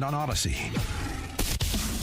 on Odyssey.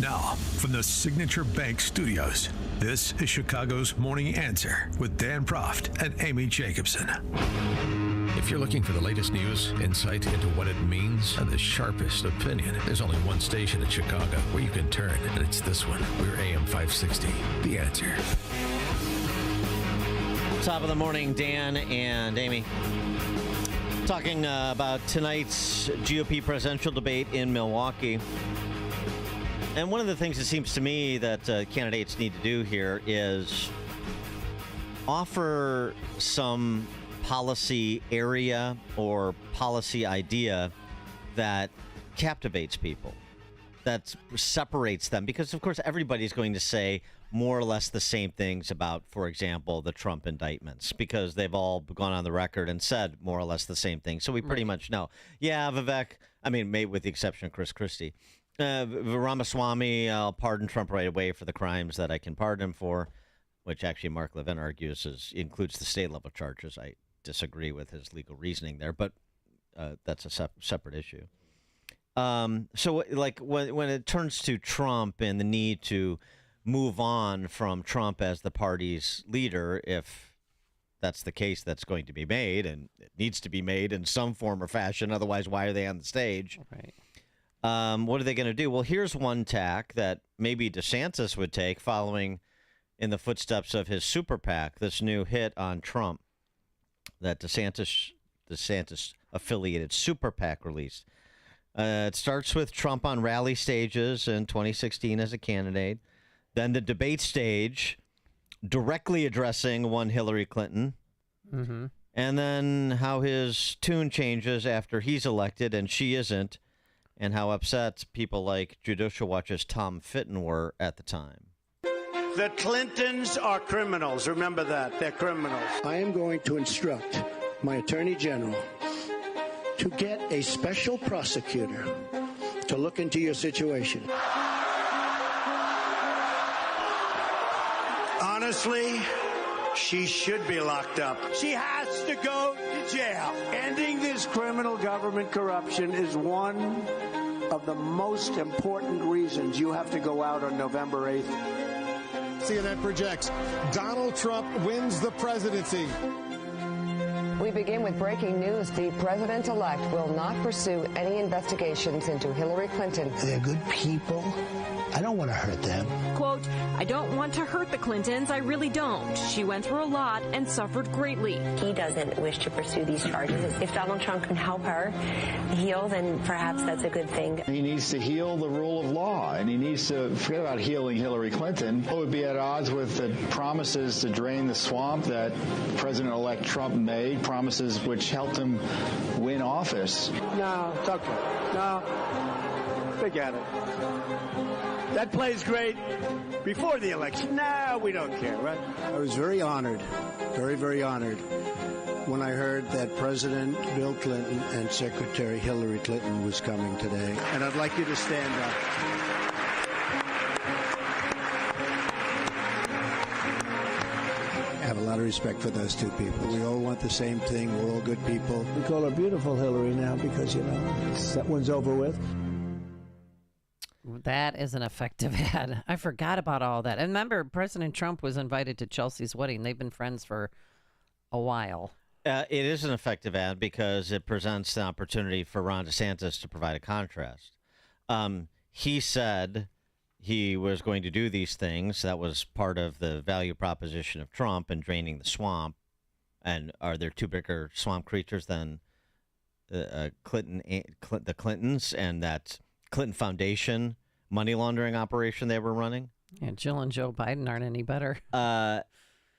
Now, from the Signature Bank Studios, this is Chicago's Morning Answer with Dan Proft and Amy Jacobson. If you're looking for the latest news, insight into what it means, and the sharpest opinion, there's only one station in Chicago where you can turn, and it's this one. We're AM 560, The Answer. Top of the morning, Dan and Amy. Talking about tonight's GOP presidential debate in Milwaukee. And one of the things it seems to me that candidates need to do here is offer some policy area or policy idea that captivates people, that separates them. Because, of course, everybody's going to say more or less the same things about, for example, the Trump indictments, because they've all gone on the record and said more or less the same thing. So we pretty much know. Yeah, Vivek, I mean, maybe with the exception of Chris Christie. Ramaswamy, I'll pardon Trump right away for the crimes that I can pardon him for, which actually Mark Levin argues includes the state-level charges. I disagree with his legal reasoning there, but that's a separate issue. So, like, when it turns to Trump and the need to move on from Trump as the party's leader, if that's the case that's going to be made, and it needs to be made in some form or fashion, otherwise why are they on the stage? Right. What are they going to do? Well, here's one tack that maybe DeSantis would take following in the footsteps of his super PAC, this new hit on Trump that DeSantis affiliated super PAC released. It starts with Trump on rally stages in 2016 as a candidate, then the debate stage directly addressing one Hillary Clinton, and then how his tune changes after he's elected and she isn't, and how upset people like Judicial Watch's Tom Fitton were at the time. The Clintons are criminals. Remember that. They're criminals. I am going to instruct my Attorney General to get a special prosecutor to look into your situation. Honestly, she should be locked up. She has to go to jail. Ending this criminal government corruption is one of the most important reasons you have to go out on November 8th. CNN projects Donald Trump wins the presidency. We begin with breaking news. The president-elect will not pursue any investigations into Hillary Clinton. They're good people. I don't want to hurt them. Quote, I don't want to hurt the Clintons. I really don't. She went through a lot and suffered greatly. He doesn't wish to pursue these charges. If Donald Trump can help her heal, then perhaps that's a good thing. He needs to heal the rule of law, and he needs to forget about healing Hillary Clinton. It would be at odds with the promises to drain the swamp that President-elect Trump made, promises which helped him win office. No, it's okay. No, forget it. That plays great before the election. No, we don't care, right? I was very honored, very, very honored, when I heard that President Bill Clinton and Secretary Hillary Clinton was coming today. And I'd like you to stand up. I have a lot of respect for those two people. We all want the same thing. We're all good people. We call her beautiful Hillary now because, you know, that one's over with. That is an effective ad. I forgot about all that. And remember, President Trump was invited to Chelsea's wedding. They've been friends for a while. It is an effective ad because it presents the opportunity for Ron DeSantis to provide a contrast. He said he was going to do these things. That was part of the value proposition of Trump and draining the swamp. And are there two bigger swamp creatures than the Clintons and that Clinton Foundation money laundering operation they were running? Yeah, Jill and Joe Biden aren't any better.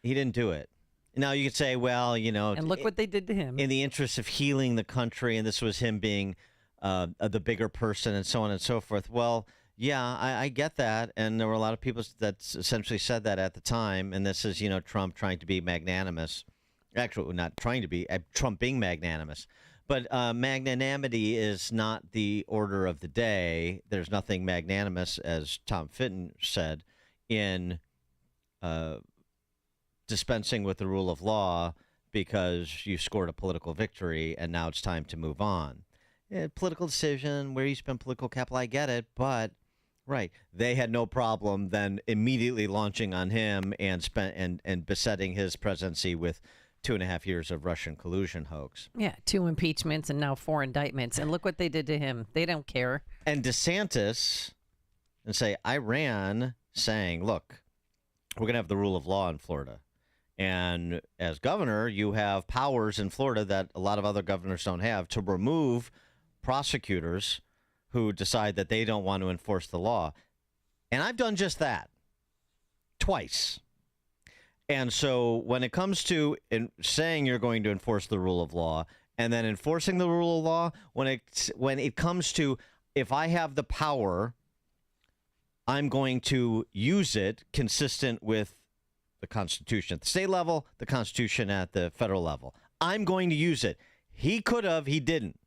He didn't do it. Now you could say, well, you know, and look what they did to him. In the interest of healing the country, and this was him being the bigger person and so on and so forth. Well, yeah, I get that. And there were a lot of people that essentially said that at the time. And this is, you know, Trump trying to be magnanimous. Actually, not trying to be, Trump being magnanimous. But magnanimity is not the order of the day. There's nothing magnanimous, as Tom Fitton said, in dispensing with the rule of law because you scored a political victory and now it's time to move on. political decision, where you spend political capital, I get it, but right, they had no problem then immediately launching on him and besetting his presidency with 2.5 years of Russian collusion hoax. Yeah, 2 impeachments and now 4 indictments. And look what they did to him. They don't care. And DeSantis, and say, I ran saying, look, we're going to have the rule of law in Florida. And as governor, you have powers in Florida that a lot of other governors don't have to remove prosecutors who decide that they don't want to enforce the law. And I've done just that twice. And so when it comes to saying you're going to enforce the rule of law and then enforcing the rule of law, when it comes to if I have the power, I'm going to use it consistent with the Constitution at the state level, the Constitution at the federal level. I'm going to use it. He could have, he didn't.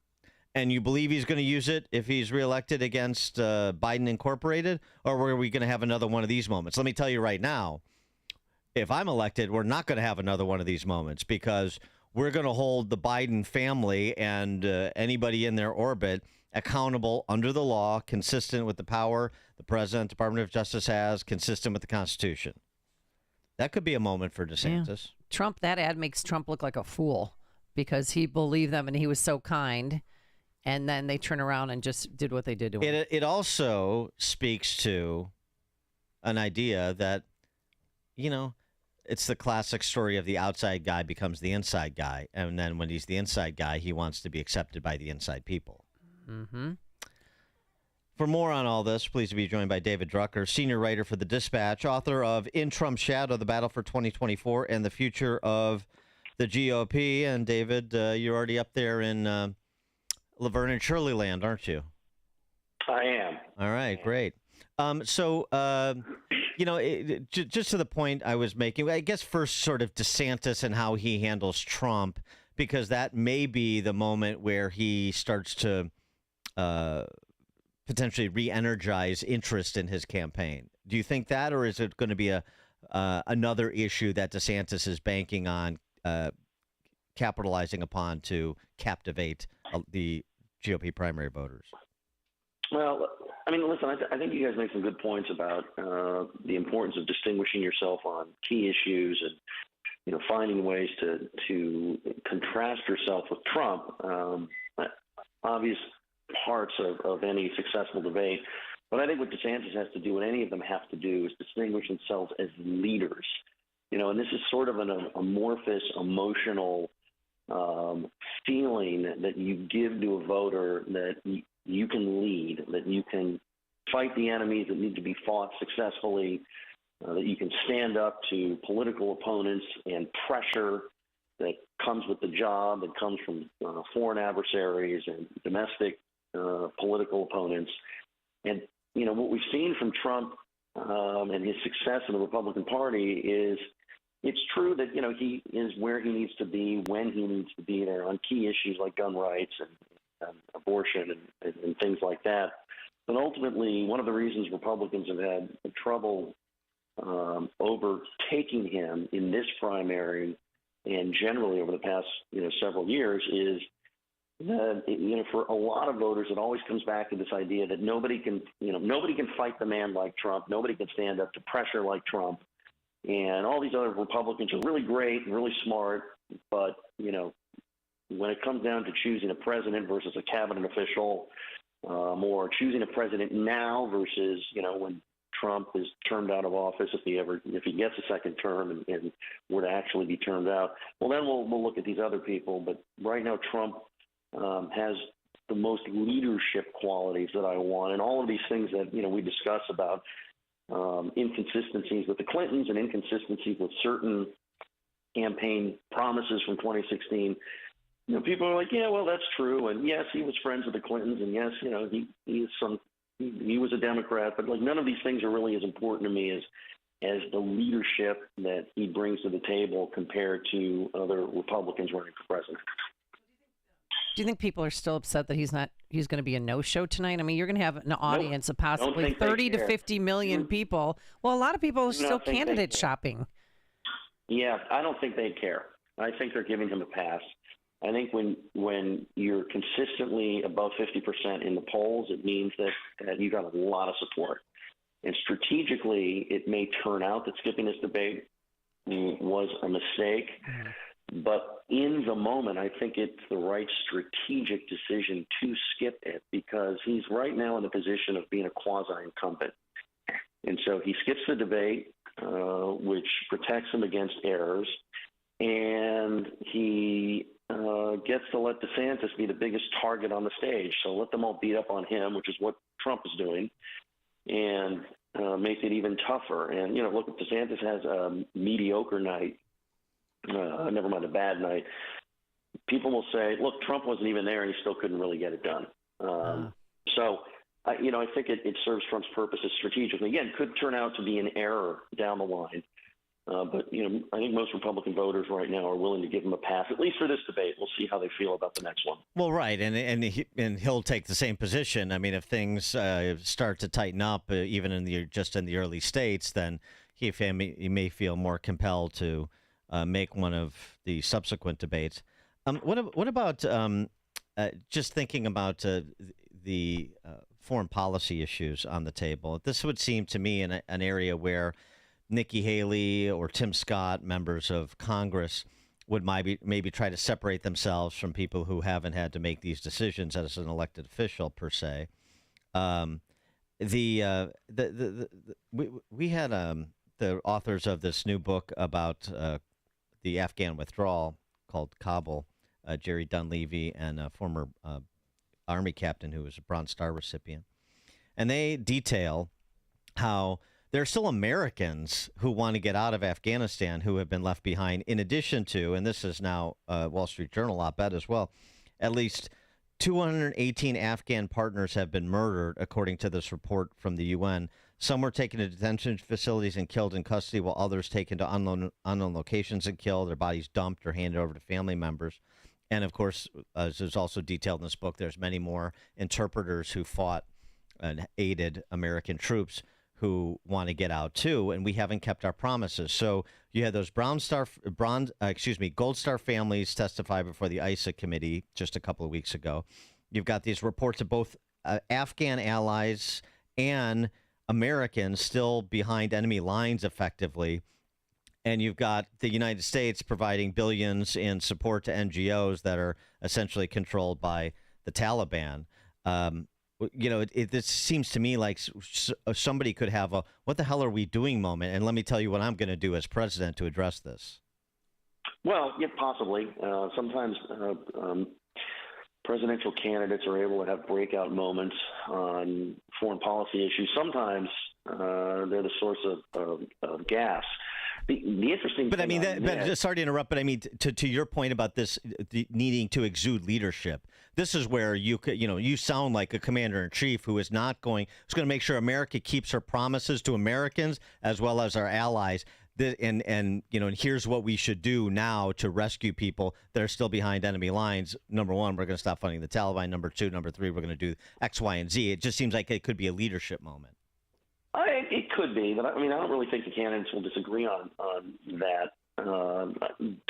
And you believe he's going to use it if he's reelected against Biden Incorporated? Or are we going to have another one of these moments? Let me tell you right now, if I'm elected, we're not going to have another one of these moments because we're going to hold the Biden family and anybody in their orbit accountable under the law, consistent with the power the President, Department of Justice has, consistent with the Constitution. That could be a moment for DeSantis. Yeah. Trump, that ad makes Trump look like a fool because he believed them and he was so kind. And then they turn around and just did what they did to him. It also speaks to an idea that, it's the classic story of the outside guy becomes the inside guy. And then when he's the inside guy, he wants to be accepted by the inside people. Mm-hmm. For more on all this, pleased to be joined by David Drucker, senior writer for The Dispatch, author of In Trump's Shadow, The Battle for 2024 and the Future of the GOP. And David, you're already up there in Laverne and Shirley land, aren't you? I am. All right, great. Just to the point I was making, I guess first sort of DeSantis and how he handles Trump, because that may be the moment where he starts to potentially re-energize interest in his campaign. Do you think that, or is it going to be another issue that DeSantis is banking on capitalizing upon to captivate the GOP primary voters? Well, I mean, listen, I think you guys make some good points about the importance of distinguishing yourself on key issues and, finding ways to contrast yourself with Trump. Obvious parts of any successful debate. But I think what DeSantis has to do, and any of them have to do, is distinguish themselves as leaders. And this is sort of an amorphous, emotional feeling that you give to a voter that you can lead, that you can fight the enemies that need to be fought successfully, that you can stand up to political opponents and pressure that comes with the job, that comes from foreign adversaries and domestic political opponents. And, what we've seen from Trump and his success in the Republican Party is it's true that, he is where he needs to be, when he needs to be there on key issues like gun rights and abortion and things like that. But ultimately, one of the reasons Republicans have had trouble overtaking him in this primary and generally over the past, several years is that, for a lot of voters, it always comes back to this idea that nobody can fight the man like Trump. Nobody can stand up to pressure like Trump. And all these other Republicans are really great and really smart, but, when it comes down to choosing a president versus a cabinet official, or choosing a president now versus, when Trump is termed out of office, if he gets a second term and were to actually be termed out, well, then we'll look at these other people. But right now, Trump has the most leadership qualities that I want, and all of these things that we discuss about inconsistencies with the Clintons and inconsistencies with certain campaign promises from 2016. People are like, yeah, well, that's true, and yes, he was friends with the Clintons, and yes, he was a Democrat, but none of these things are really as important to me as the leadership that he brings to the table compared to other Republicans running for president. Do you think people are still upset that he's going to be a no-show tonight? I mean, you're going to have an audience of possibly 30 to 50 million people. Well, a lot of people are still candidate shopping. Yeah, I don't think they care. I think they're giving him a pass. I think when you're consistently above 50% in the polls, it means that you got a lot of support. And strategically, it may turn out that skipping this debate was a mistake. But in the moment, I think it's the right strategic decision to skip it because he's right now in the position of being a quasi-incumbent. And so he skips the debate, which protects him against errors, and he gets to let DeSantis be the biggest target on the stage. So let them all beat up on him, which is what Trump is doing, and make it even tougher. And, look, if DeSantis has a mediocre night, never mind a bad night, people will say, look, Trump wasn't even there and he still couldn't really get it done. So, I think it serves Trump's purposes strategically. Again, could turn out to be an error down the line. But, I think most Republican voters right now are willing to give him a pass, at least for this debate. We'll see how they feel about the next one. Well, right. And he'll take the same position. I mean, if things start to tighten up, even in the early states, then he may feel more compelled to make one of the subsequent debates. What about just thinking about the foreign policy issues on the table? This would seem to me an area where Nikki Haley or Tim Scott, members of Congress, would maybe try to separate themselves from people who haven't had to make these decisions as an elected official per se. We had the authors of this new book about the Afghan withdrawal called Kabul, Jerry Dunleavy and a former Army captain who was a Bronze Star recipient. And they detail how there are still Americans who want to get out of Afghanistan who have been left behind, in addition to, and this is now Wall Street Journal op-ed as well, at least 218 Afghan partners have been murdered, according to this report from the UN. Some were taken to detention facilities and killed in custody, while others taken to unknown locations and killed, their bodies dumped or handed over to family members. And, of course, as is also detailed in this book, there's many more interpreters who fought and aided American troops who want to get out too, and we haven't kept our promises. So you had those Gold Star families testify before the ISA committee just a couple of weeks ago. You've got these reports of both Afghan allies and Americans still behind enemy lines effectively. And you've got the United States providing billions in support to NGOs that are essentially controlled by the Taliban. This seems to me like somebody could have a "what the hell are we doing" moment, and let me tell you what I'm going to do as president to address this. Well, yeah, possibly. Sometimes presidential candidates are able to have breakout moments on foreign policy issues. Sometimes they're the source of gas. The interesting but thing, I mean, sorry to interrupt, but I mean, to your point about this needing to exude leadership, this is where you sound like a commander in chief who's going to make sure America keeps her promises to Americans as well as our allies. And here's what we should do now to rescue people that are still behind enemy lines. Number one, we're going to stop funding the Taliban. Number two, number three, we're going to do X, Y, and Z. It just seems like it could be a leadership moment. It could be, but I don't really think the candidates will disagree on that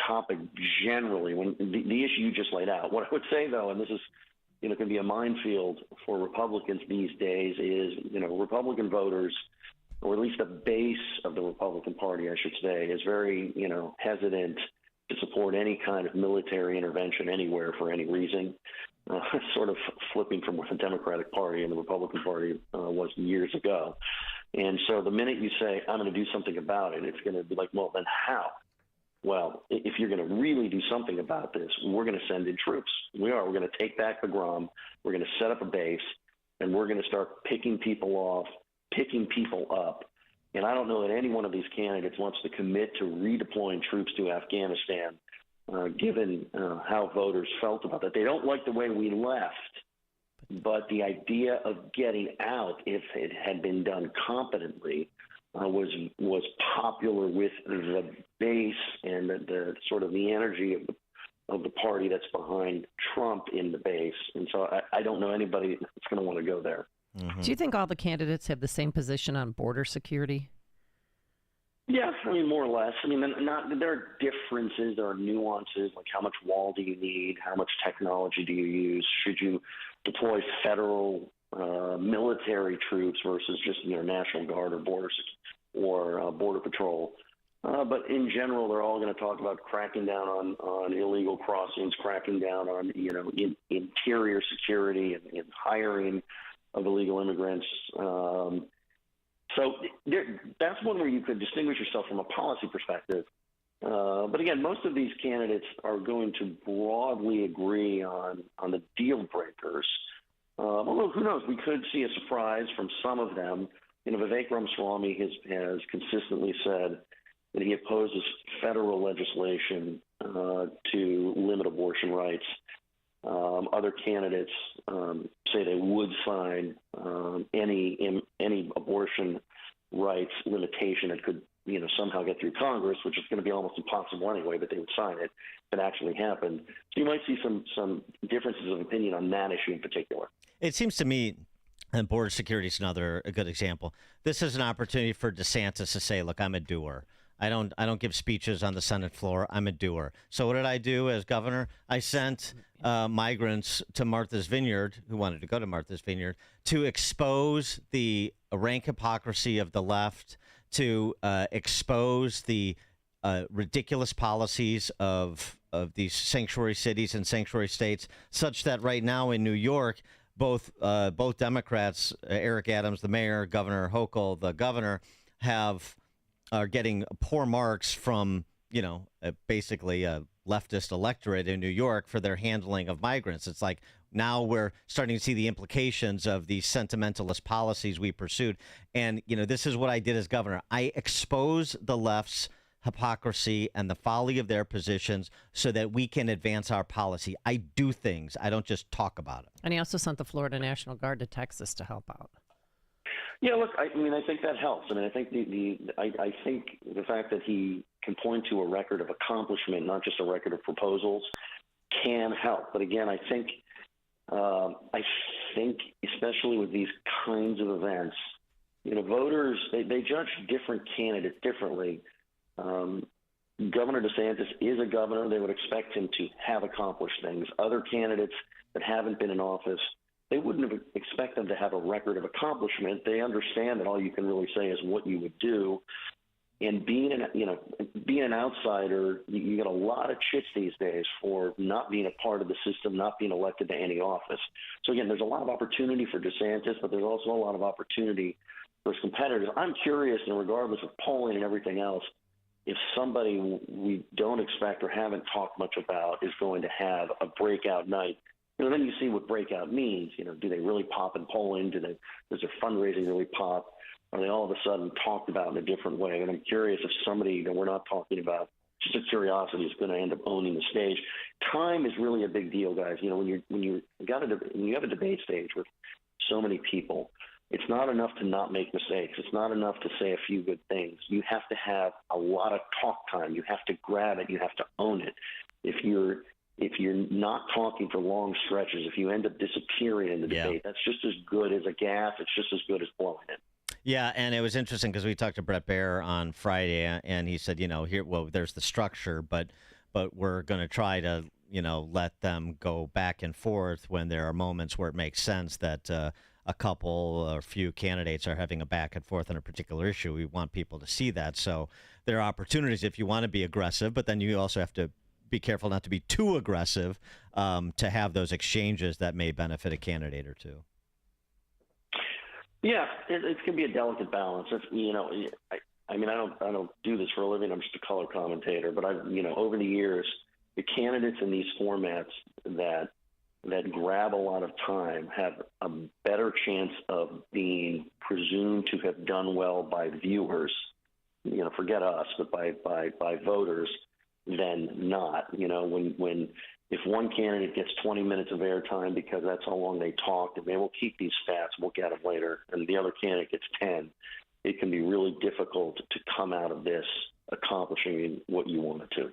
topic generally. When the issue you just laid out, what I would say though, and this is can be a minefield for Republicans these days, is Republican voters, or at least the base of the Republican Party, I should say, is very hesitant to support any kind of military intervention anywhere for any reason. Sort of flipping from what the Democratic Party and the Republican Party was years ago. And so the minute you say, I'm going to do something about it, it's going to be like, well, then how? Well, if you're going to really do something about this, we're going to send in troops. We're going to take back the Grom. We're going to set up a base, and we're going to start picking people off, picking people up. And I don't know that any one of these candidates wants to commit to redeploying troops to Afghanistan, given how voters felt about that. They don't like the way we left, but the idea of getting out, if it had been done competently, was popular with the base and the sort of the energy of the party that's behind Trump in the base. And so I don't know anybody that's going to want to go there. Mm-hmm. Do you think all the candidates have the same position on border security? Yeah, I mean, more or less. I mean, there are differences, there are nuances, like how much wall do you need, how much technology do you use, should you deploy federal military troops versus just National Guard or Border Patrol. But in general, they're all going to talk about cracking down on illegal crossings, cracking down on interior security and hiring of illegal immigrants. So that's one where you could distinguish yourself from a policy perspective. But again, most of these candidates are going to broadly agree on the deal breakers. Although who knows, we could see a surprise from some of them. Vivek Ramaswamy has consistently said that he opposes federal legislation to limit abortion rights. Other candidates say they would sign any abortion rights limitation that could somehow get through Congress, which is going to be almost impossible anyway, but they would sign it if it actually happened. So you might see some differences of opinion on that issue in particular. It seems to me, and border security is a good example. This is an opportunity for DeSantis to say, look, I'm a doer. I don't give speeches on the Senate floor. I'm a doer. So what did I do as governor? I sent migrants to Martha's Vineyard, who wanted to go to Martha's Vineyard, to expose the rank hypocrisy of the left, to expose the ridiculous policies of these sanctuary cities and sanctuary states, such that right now in New York, both Democrats, Eric Adams, the mayor, Governor Hochul, the governor, are getting poor marks from, basically a leftist electorate in New York for their handling of migrants. It's like now we're starting to see the implications of these sentimentalist policies we pursued. And, this is what I did as governor. I expose the left's hypocrisy and the folly of their positions so that we can advance our policy. I do things. I don't just talk about it. And he also sent the Florida National Guard to Texas to help out. Yeah, look, I think that helps. I think I think the fact that he can point to a record of accomplishment, not just a record of proposals, can help. But again, I think especially with these kinds of events, voters they judge different candidates differently. Governor DeSantis is a governor. They would expect him to have accomplished things. Other candidates that haven't been in office, they wouldn't expect them to have a record of accomplishment. They understand that all you can really say is what you would do. And being an outsider, you get a lot of chits these days for not being a part of the system, not being elected to any office. So again, there's a lot of opportunity for DeSantis, but there's also a lot of opportunity for his competitors. I'm curious, and regardless of polling and everything else, if somebody we don't expect or haven't talked much about is going to have a breakout night, then you see what breakout means. Do they really pop in polling? Does their fundraising really pop? Are they all of a sudden talked about in a different way? And I'm curious if somebody that we're not talking about, just a curiosity, is going to end up owning the stage. Time is really a big deal, guys. When you have a debate stage with so many people, it's not enough to not make mistakes. It's not enough to say a few good things. You have to have a lot of talk time. You have to grab it. You have to own it. If you're not talking for long stretches, if you end up disappearing in the debate, that's just as good as a gas. It's just as good as blowing it. Yeah, and it was interesting because we talked to Brett Baer on Friday, and he said, there's the structure, but we're going to try to, let them go back and forth when there are moments where it makes sense that a couple or few candidates are having a back and forth on a particular issue. We want people to see that. So there are opportunities if you want to be aggressive, but then you also have to be careful not to be too aggressive to have those exchanges that may benefit a candidate or two. Yeah, it can be a delicate balance. I don't do this for a living. I'm just a color commentator, but over the years, the candidates in these formats that grab a lot of time have a better chance of being presumed to have done well by viewers. Forget us, but by voters than not. If one candidate gets 20 minutes of airtime because that's how long they talked, and they will keep these stats, we'll get them later, and the other candidate gets 10, it can be really difficult to come out of this accomplishing what you wanted to.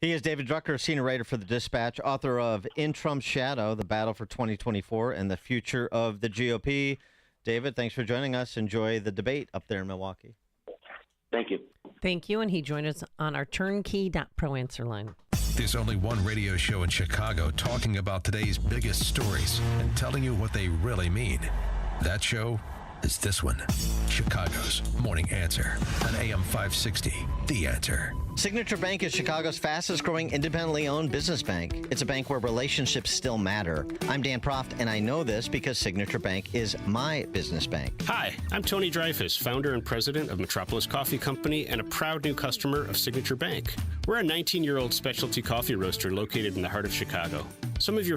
He is David Drucker, senior writer for The Dispatch, author of In Trump's Shadow, The Battle for 2024 and the Future of the GOP. David, thanks for joining us. Enjoy the debate up there in Milwaukee. Thank you. Thank you. And he joined us on our turnkey.pro answer line. There's only one radio show in Chicago talking about today's biggest stories and telling you what they really mean. That show is this one, Chicago's Morning Answer on AM 560, The Answer. Signature Bank is Chicago's fastest growing independently owned business bank. It's a bank where relationships still matter. I'm Dan Proft, and I know this because Signature Bank is my business bank. Hi, I'm Tony Dreyfus, founder and president of Metropolis Coffee Company and a proud new customer of Signature Bank. We're a 19-year-old specialty coffee roaster located in the heart of Chicago. Some of your